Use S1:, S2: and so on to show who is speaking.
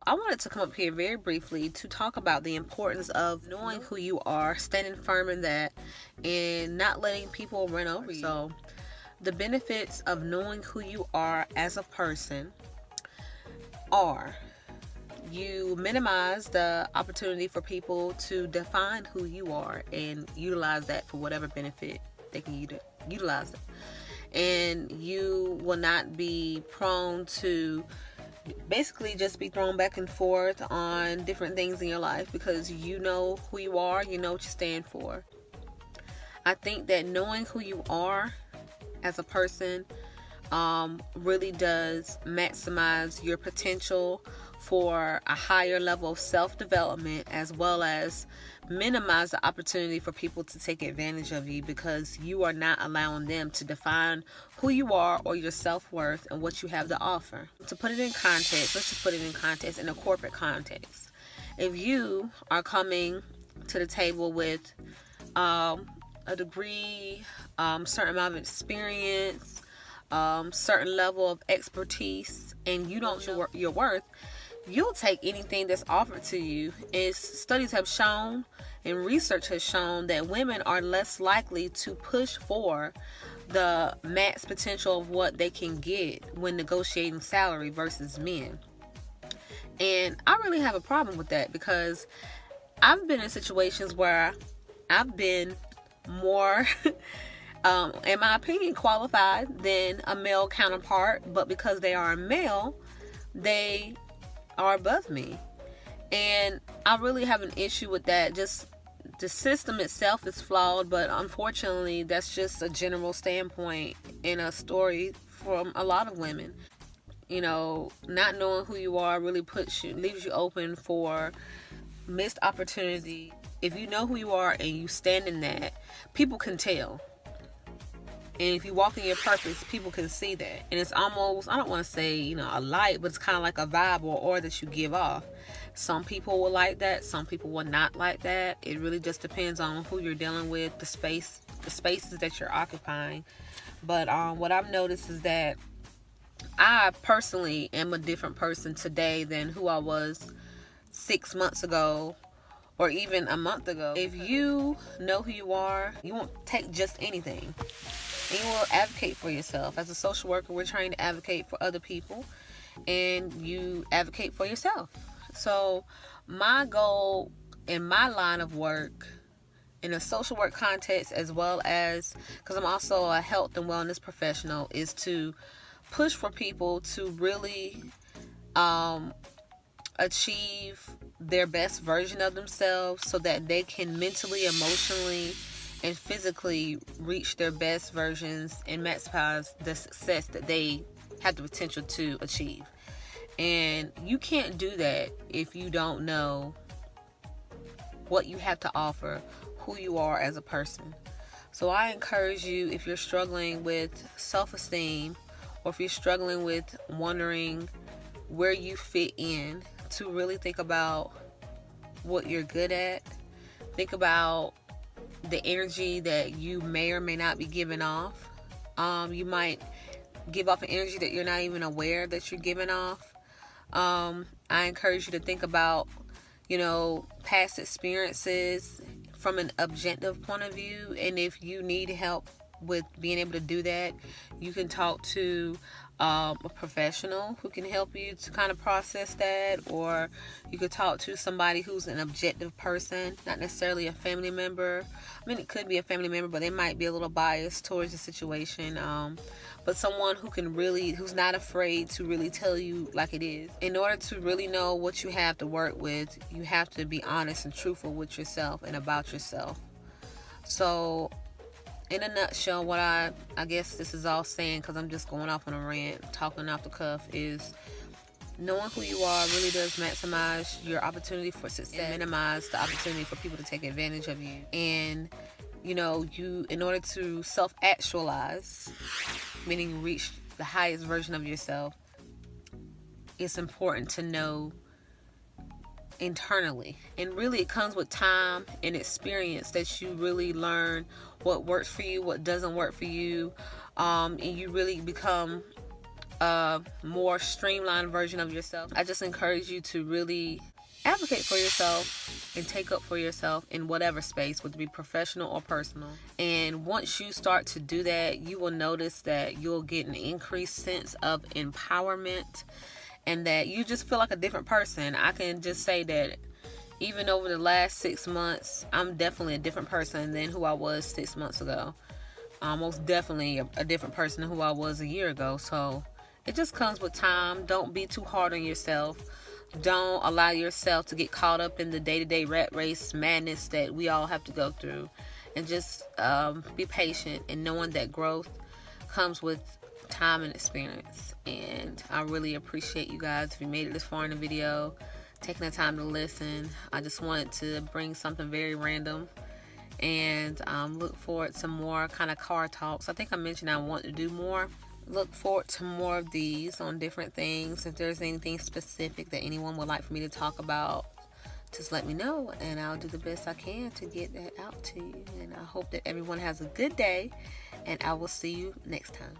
S1: I wanted to come up here very briefly to talk about the importance of knowing who you are, standing firm in that, and not letting people run over you. So, the benefits of knowing who you are as a person are: you minimize the opportunity for people to define who you are and utilize that for whatever benefit they can utilize it. And you will not be prone to basically just be thrown back and forth on different things in your life, because you know who you are, you know what you stand for. I think that knowing who you are as a person really does maximize your potential for a higher level of self-development, as well as minimize the opportunity for people to take advantage of you, because you are not allowing them to define who you are or your self-worth and what you have to offer. To put it in context, let's just put it in context, in a corporate context. If you are coming to the table with a degree, certain amount of experience, certain level of expertise, and you don't know your worth, you'll take anything that's offered to you. And studies have shown and research has shown that women are less likely to push for the max potential of what they can get when negotiating salary versus men. And I really have a problem with that, because I've been in situations where I've been more in my opinion, qualified than a male counterpart, but because they are a male, they are above me. And I really have an issue with that. Just the system itself is flawed, but unfortunately, that's just a general standpoint in a story from a lot of women. Not knowing who you are really leaves you open for missed opportunity. If you know who you are and you stand in that, people can tell. And if you walk in your purpose, people can see that. And it's almost, I don't want to say, a light, but it's kind of like a vibe or aura that you give off. Some people will like that. Some people will not like that. It really just depends on who you're dealing with, the spaces that you're occupying. But what I've noticed is that I personally am a different person today than who I was 6 months ago, or even a month ago. If you know who you are, you won't take just anything. And you will advocate for yourself. As a social worker, we're trying to advocate for other people, and you advocate for yourself. So my goal in my line of work, in a social work context, as well as, because I'm also a health and wellness professional, is to push for people to really achieve their best version of themselves, so that they can mentally, emotionally, and physically reach their best versions and maximize the success that they have the potential to achieve. And you can't do that if you don't know what you have to offer, who you are as a person. So I encourage you, if you're struggling with self-esteem, or if you're struggling with wondering where you fit in, to really think about what you're good at. Think about the energy that you may or may not be giving off. You might give off an energy that you're not even aware that you're giving off. I encourage you to think about, past experiences from an objective point of view. And if you need help with being able to do that, you can talk to a professional who can help you to kind of process that, or you could talk to somebody who's an objective person, not necessarily a family member. I mean, it could be a family member, but they might be a little biased towards the situation. But someone who's not afraid to really tell you like it is. In order to really know what you have to work with, you have to be honest and truthful with yourself and about yourself. So in a nutshell, what I guess this is all saying, because I'm just going off on a rant, talking off the cuff, is knowing who you are really does maximize your opportunity for success and minimize the opportunity for people to take advantage of you. And you, in order to self-actualize, meaning you reach the highest version of yourself, it's important to know internally. And really, it comes with time and experience that you really learn what works for you, what doesn't work for you, and you really become a more streamlined version of yourself. I just encourage you to really advocate for yourself and take up for yourself in whatever space, whether it be professional or personal. And once you start to do that, you will notice that you'll get an increased sense of empowerment and that you just feel like a different person. I can just say that even over the last 6 months, I'm definitely a different person than who I was 6 months ago. Most definitely a different person than who I was a year ago. So it just comes with time. Don't be too hard on yourself. Don't allow yourself to get caught up in the day-to-day rat race madness that we all have to go through. And just be patient and knowing that growth comes with time and experience. And I really appreciate you guys if you made it this far in the video, taking the time to listen. I just wanted to bring something very random and look forward to more kind of car talks. I think I mentioned I want to do more. Look forward to more of these on different things. If there's anything specific that anyone would like for me to talk about, just let me know and I'll do the best I can to get that out to you. And I hope that everyone has a good day, and I will see you next time.